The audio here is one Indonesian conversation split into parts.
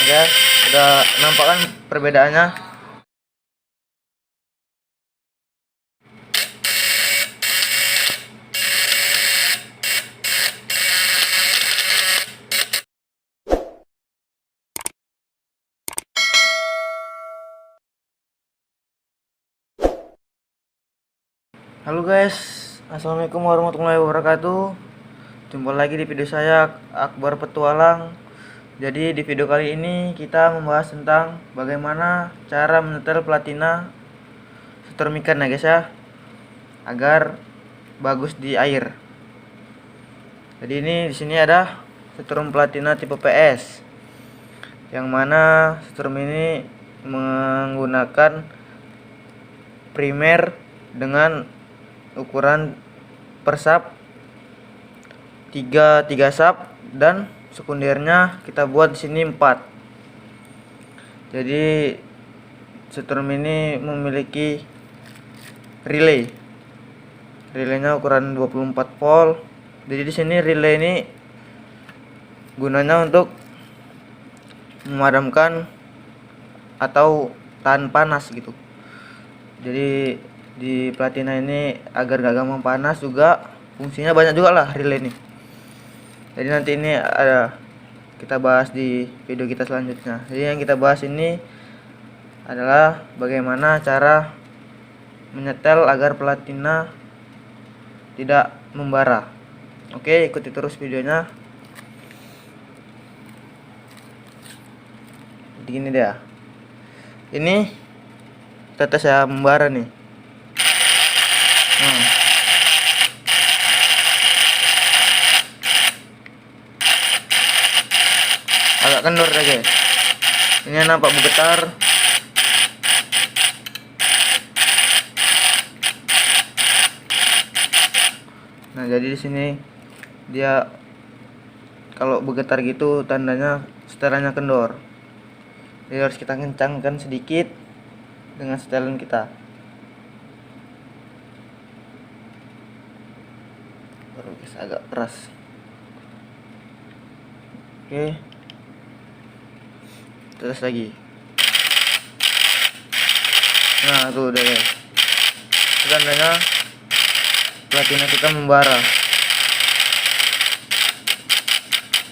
ya. Udah nampak kan perbedaannya. Halo guys, assalamualaikum warahmatullahi wabarakatuh. Jumpa lagi di video saya, Akbar Petualang. Jadi di video kali ini kita membahas tentang bagaimana cara menyetel platina setrum ikan ya guys ya, agar bagus di air. Jadi ini di sini ada setrum platina tipe PS, yang mana setrum ini menggunakan primer dengan ukuran per sub 3 sub, dan sekundernya kita buat di sini 4. Jadi setrum ini memiliki relaynya ukuran 24 volt. Jadi di sini relay ini gunanya untuk memadamkan atau tahan panas gitu. Jadi di platina ini agar gak gampang panas, juga fungsinya banyak juga lah relay ini. Jadi nanti ini ada kita bahas di video kita selanjutnya. Jadi yang kita bahas ini adalah bagaimana cara menyetel agar platina tidak membara. Oke, ikuti terus videonya. Jadi gini deh. Ini tetes ya membara nih. Agak kendor ya guys. Ini nampak bergetar. Nah, jadi di sini dia kalau bergetar gitu tandanya setelannya kendor. Jadi harus kita kencangkan sedikit dengan setelan kita. Baru bisa agak keras. Oke. Terus lagi. Nah, tuh udah guys. Tandanya platina kita membara.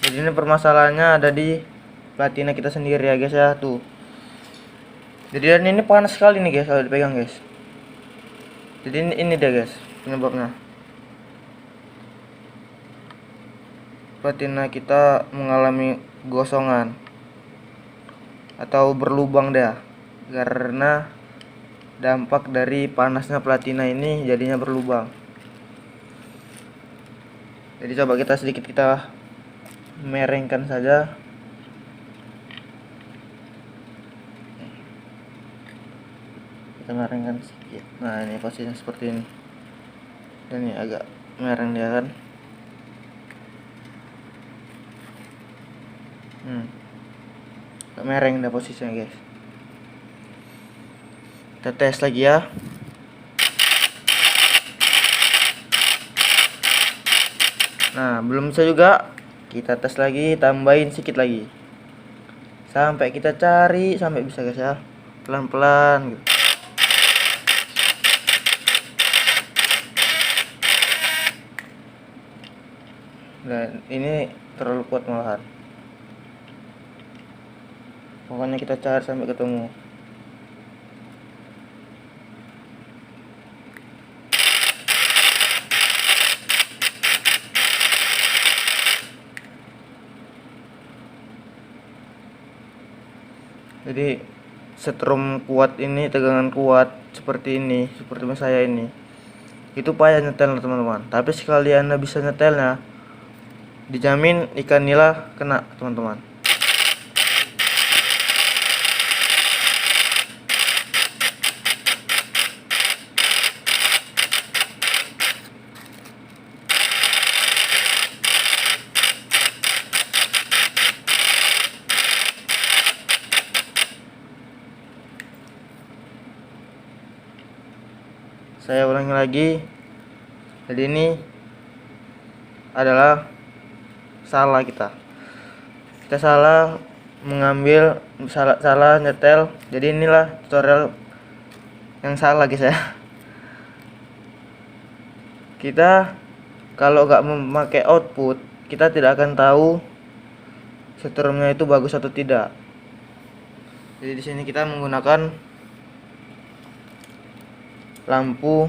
Jadi ini permasalahannya ada di platina kita sendiri ya guys ya, tuh. Jadi dan ini panas sekali nih guys kalau dipegang guys. Jadi ini deh guys penyebabnya. Platina kita mengalami gosongan atau berlubang deh, karena dampak dari panasnya platina ini jadinya berlubang. Jadi coba kita sedikit merengkan saja. Kita merengkan sedikit. Nah, ini posisinya seperti ini. Dan ini agak mereng dia kan. Agak mereng dah posisinya guys. Kita tes lagi ya. Nah, belum bisa juga. Kita tes lagi, tambahin sedikit lagi. Sampai kita cari sampai bisa guys ya. Pelan-pelan gitu. Dan ini terlalu kuat malahan. Pokoknya kita cari sampai ketemu. Jadi setrum kuat ini, tegangan kuat seperti ini, seperti saya ini, itu payah nyetel teman-teman. Tapi sekali Anda bisa nyetelnya, dijamin ikan nila kena teman-teman. Saya ulangi lagi. Jadi ini adalah salah kita salah mengambil salah nyetel. Jadi inilah tutorial yang salah guys ya. Kita kalau nggak memakai output, kita tidak akan tahu setrumnya itu bagus atau tidak. Jadi di sini kita menggunakan lampu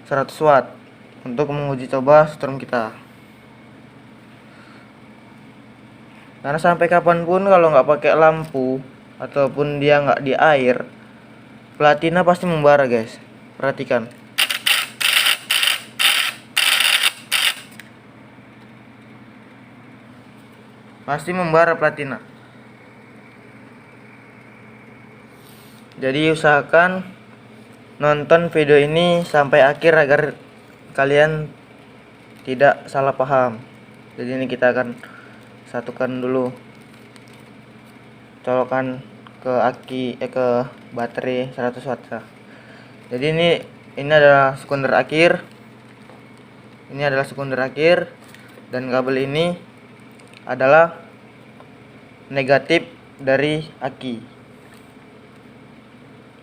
100 watt untuk menguji coba setrum kita. Karena sampai kapanpun kalau nggak pakai lampu ataupun dia nggak di air, platina pasti membara guys. Perhatikan. Pasti membara platina. Jadi usahakan nonton video ini sampai akhir agar kalian tidak salah paham. Jadi ini kita akan satukan dulu, colokan ke ke baterai 100 watt. Jadi ini adalah sekunder akhir. Ini adalah sekunder akhir dan kabel ini adalah negatif dari aki.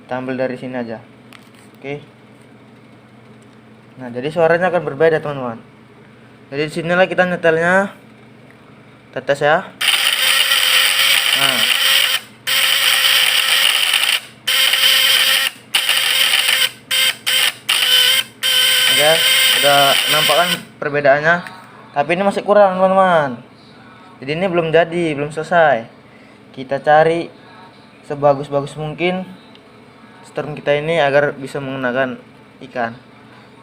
Kita ambil dari sini aja. Oke. Nah, jadi suaranya akan berbeda, teman-teman. Jadi disinilah kita nyetelnya. Tetes ya. Nah. Oke, udah nampak kan perbedaannya. Tapi ini masih kurang, teman-teman. Jadi ini belum jadi, belum selesai. Kita cari sebagus-bagus mungkin setrum kita ini agar bisa menggunakan ikan.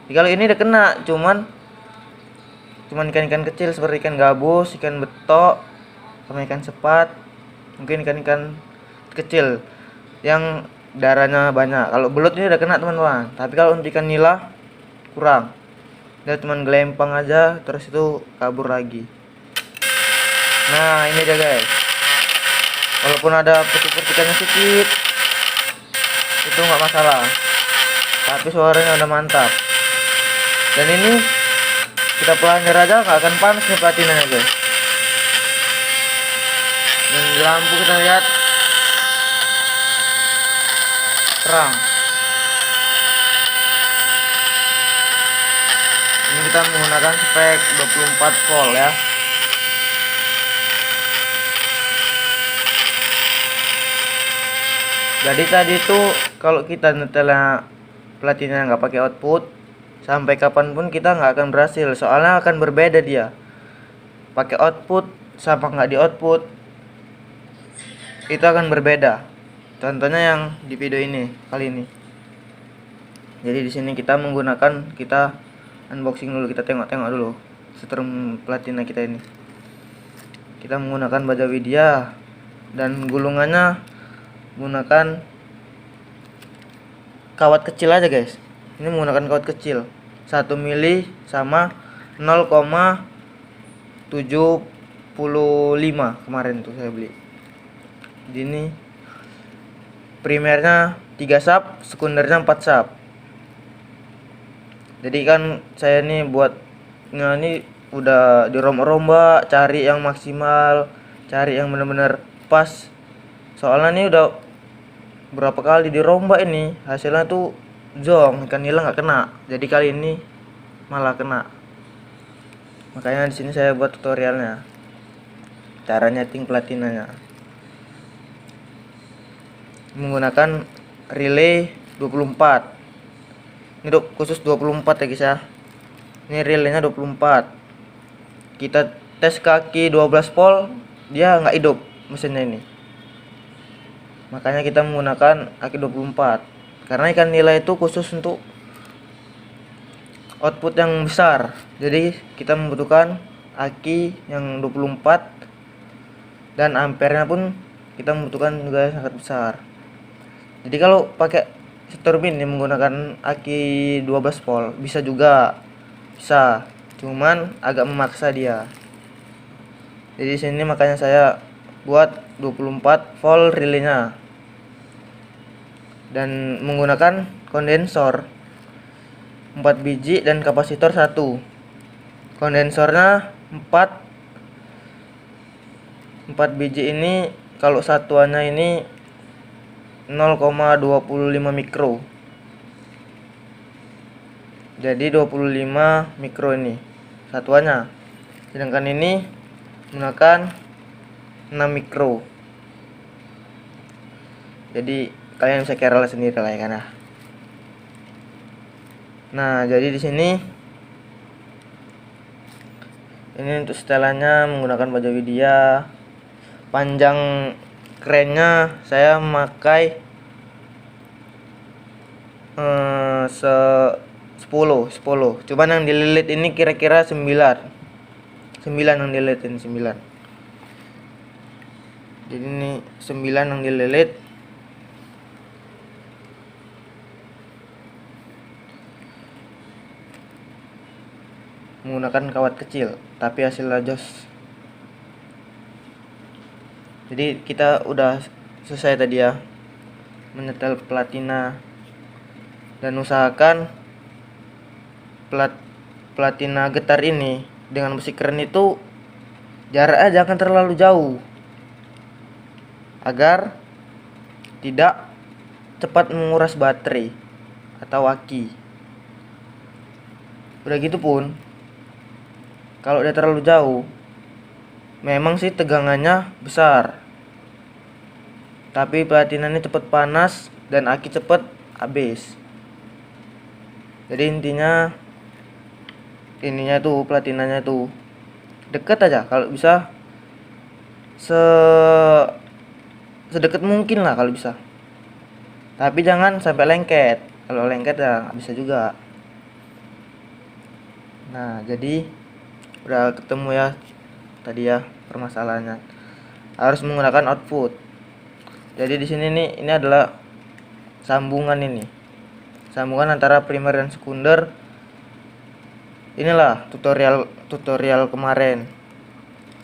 Jadi kalau ini udah kena, cuman ikan-ikan kecil seperti ikan gabus, ikan betok, sama ikan sepat, mungkin ikan-ikan kecil yang darahnya banyak. Kalau belut ini udah kena, teman-teman. Tapi kalau untuk ikan nila kurang. Dia cuman gelempang aja, terus itu kabur lagi. Nah, ini dia guys. Walaupun ada petik-petikannya sedikit, itu nggak masalah, tapi suaranya udah mantap. Dan ini kita pelanggar aja nggak akan panas nih platinanya guys. Dan di lampu kita lihat terang. Ini kita menggunakan spek 24 volt ya. Jadi tadi itu kalau kita nyetelnya platina nggak pakai output, sampai kapanpun kita nggak akan berhasil. Soalnya akan berbeda dia. Pakai output sama nggak di output itu akan berbeda. Contohnya yang di video ini kali ini. Jadi di sini kita menggunakan, kita unboxing dulu, kita tengok-tengok dulu setrum platina kita ini. Kita menggunakan baja Widya dan gulungannya menggunakan kawat kecil aja guys. Ini menggunakan kawat kecil 1 mili sama 0,75 kemarin tuh saya beli. Ini primernya 3 sap, sekundernya 4 sap. Jadi kan saya nih buatnya ini udah dirombak-rombak, cari yang maksimal, cari yang benar-benar pas. Soalnya ini udah berapa kali dirombak, ini hasilnya tuh jong, ikan nila nggak kena. Jadi kali ini malah kena. Makanya di sini saya buat tutorialnya, cara nyeting platinanya menggunakan relay 24. Ini khusus 24 ya guys ya. Ini relaynya 24. Kita tes kaki 12 volt, dia nggak hidup mesinnya ini. Makanya kita menggunakan aki 24. Karena ikan nila itu khusus untuk output yang besar. Jadi kita membutuhkan aki yang 24 dan ampernya pun kita membutuhkan juga yang sangat besar. Jadi kalau pakai turbin yang menggunakan aki 12 volt bisa juga, bisa, cuman agak memaksa dia. Jadi sini makanya saya buat 24 volt relaynya dan menggunakan kondensor 4 biji dan kapasitor 1. Kondensornya 4 4 biji ini kalau satuannya ini 0,25 mikro. Jadi 25 mikro ini satuannya. Sedangkan ini menggunakan 6 mikro. Jadi kalian bisa kira sendiri lah ya kan ya. Nah, jadi di sini ini untuk setelannya menggunakan baja Widya. Panjang kerennya saya memakai 10. Cuman yang dililit ini kira-kira 9 yang dililit ini 9. Jadi ini 9 yang dililit. Menggunakan kawat kecil, tapi hasilnya jos. Jadi kita udah selesai tadi ya menyetel platina, dan usahakan platina getar ini dengan besi keren itu jaraknya jangan terlalu jauh agar tidak cepat menguras baterai atau aki. Udah gitu pun kalau dia terlalu jauh memang sih tegangannya besar, tapi platina ini cepat panas dan aki cepat habis. Jadi intinya ininya tuh platinanya tuh deket aja, kalau bisa sedekat mungkin lah kalau bisa, tapi jangan sampai lengket. Kalau lengket ya nggak bisa juga. Nah, jadi udah ketemu ya tadi ya permasalahannya, harus menggunakan output. Jadi di sini nih, ini adalah sambungan antara primer dan sekunder. Inilah tutorial kemarin.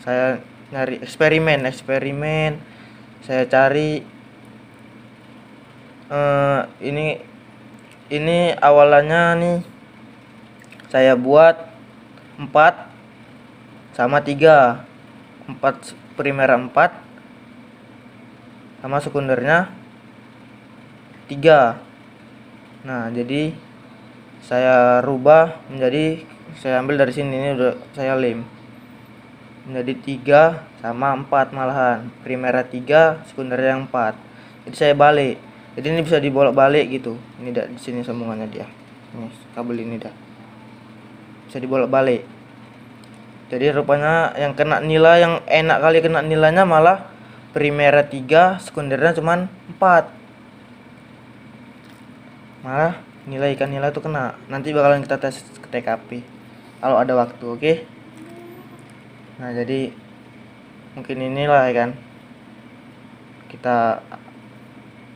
Saya nyari eksperimen. Saya cari ini awalannya nih saya buat 4 sama 3. 4 primer 4 sama sekundernya 3. Nah, jadi saya rubah menjadi, saya ambil dari sini, ini udah saya lem menjadi 3 sama 4 malahan. Primernya 3, sekundernya 4. Jadi saya balik. Jadi ini bisa dibolak-balik gitu. Ini dah di sini sambungannya dia. Ini kabel ini dah. Bisa dibolak-balik. Jadi rupanya yang kena nilai, yang enak kali kena nilainya malah primernya 3, sekundernya cuman 4. Malah nilai tuh kena. Nanti bakalan kita tes ke TKP kalau ada waktu, oke? Nah, jadi mungkin inilah ya kan,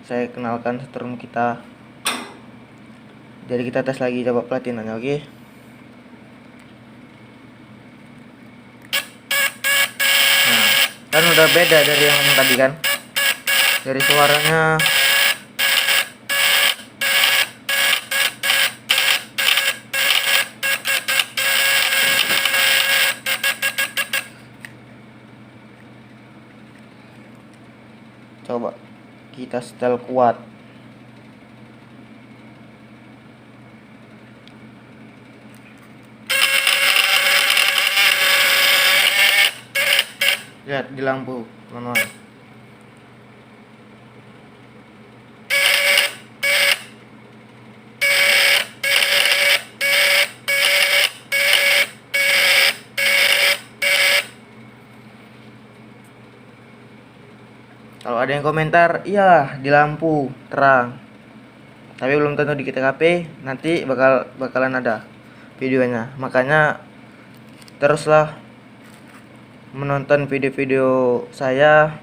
saya kenalkan setrum kita. Jadi kita tes lagi, coba platinanya, oke? Nah, kan udah beda dari yang tadi kan, dari suaranya. Coba kita setel kuat. Lihat di lampu, teman-teman. Kalau ada yang komentar, iya di lampu terang, tapi belum tentu di TKP. Nanti bakalan ada videonya. Makanya teruslah menonton video-video saya,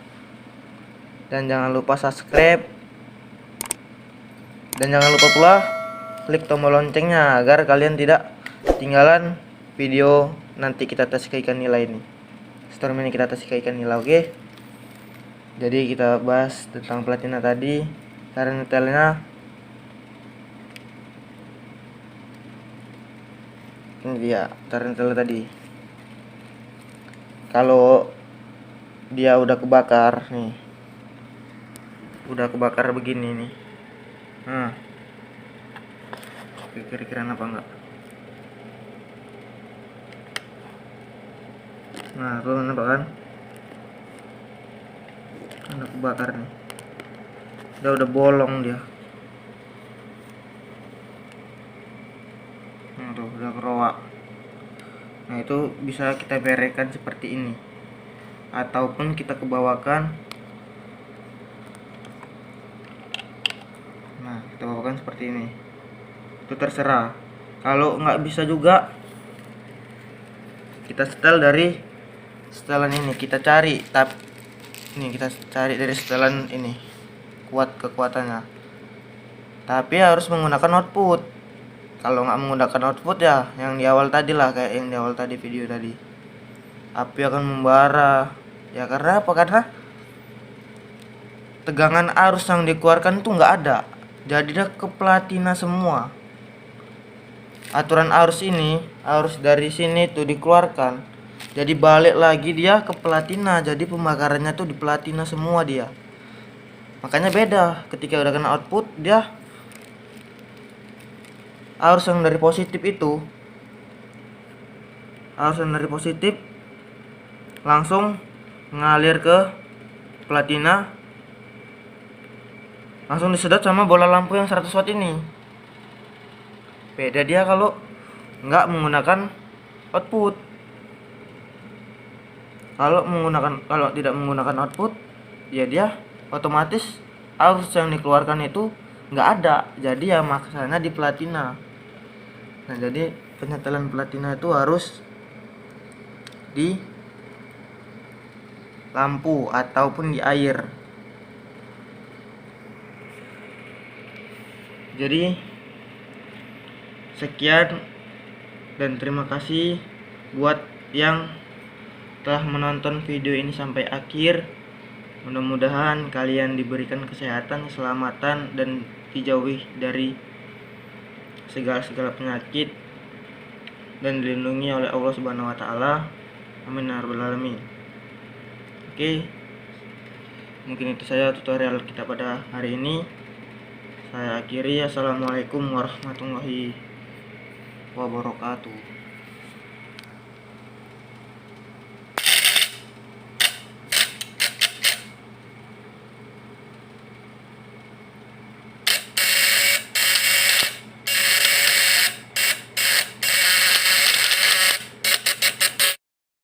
dan jangan lupa subscribe, dan jangan lupa pula klik tombol loncengnya agar kalian tidak ketinggalan video nanti kita tes ikan nila ini. Storm ini kita tes ikan nila, oke? Jadi kita bahas tentang platina tadi, cara nyetelnya. Ini dia cara nyetel tadi. Kalau dia udah kebakar nih, udah kebakar begini nih. Nah, kira-kira apa enggak? Nah, tuh nampak kan? Udah kebakar nih. Udah bolong dia. Nah, tuh udah keroak. Nah, itu bisa kita bereskan seperti ini. Ataupun kita kebawakan. Nah, kita bawakan seperti ini. Itu terserah. Kalau nggak bisa juga, kita setel dari setelan ini. Kita cari ini, kita cari dari setelan ini kuat kekuatannya, tapi harus menggunakan output. Kalau nggak menggunakan output ya yang di awal tadi lah, kayak yang di awal tadi video tadi, api akan membara. Ya karena apa? Karena tegangan arus yang dikeluarkan tuh nggak ada, jadi dia ke platina semua. Aturan arus ini, arus dari sini tuh dikeluarkan, jadi balik lagi dia ke platina, jadi pembakarannya tuh di platina semua dia. Makanya beda ketika udah kena output, dia arus yang dari positif itu, arus yang dari positif langsung ngalir ke platina, langsung disedot sama bola lampu yang 100 watt ini. Beda dia kalau nggak menggunakan output. Kalau tidak menggunakan output, ya dia otomatis arus yang dikeluarkan itu nggak ada, jadi ya maksanya di platina. Nah, jadi penyetelan platina itu harus di lampu ataupun di air. Jadi sekian dan terima kasih buat yang telah menonton video ini sampai akhir. Mudah-mudahan kalian diberikan kesehatan, keselamatan, dan dijauhi dari segala penyakit dan dilindungi oleh Allah Subhanahu wa taala. Amin ya rabbal alamin. Oke. Mungkin itu saja tutorial kita pada hari ini. Saya akhiri. Assalamualaikum warahmatullahi wabarakatuh.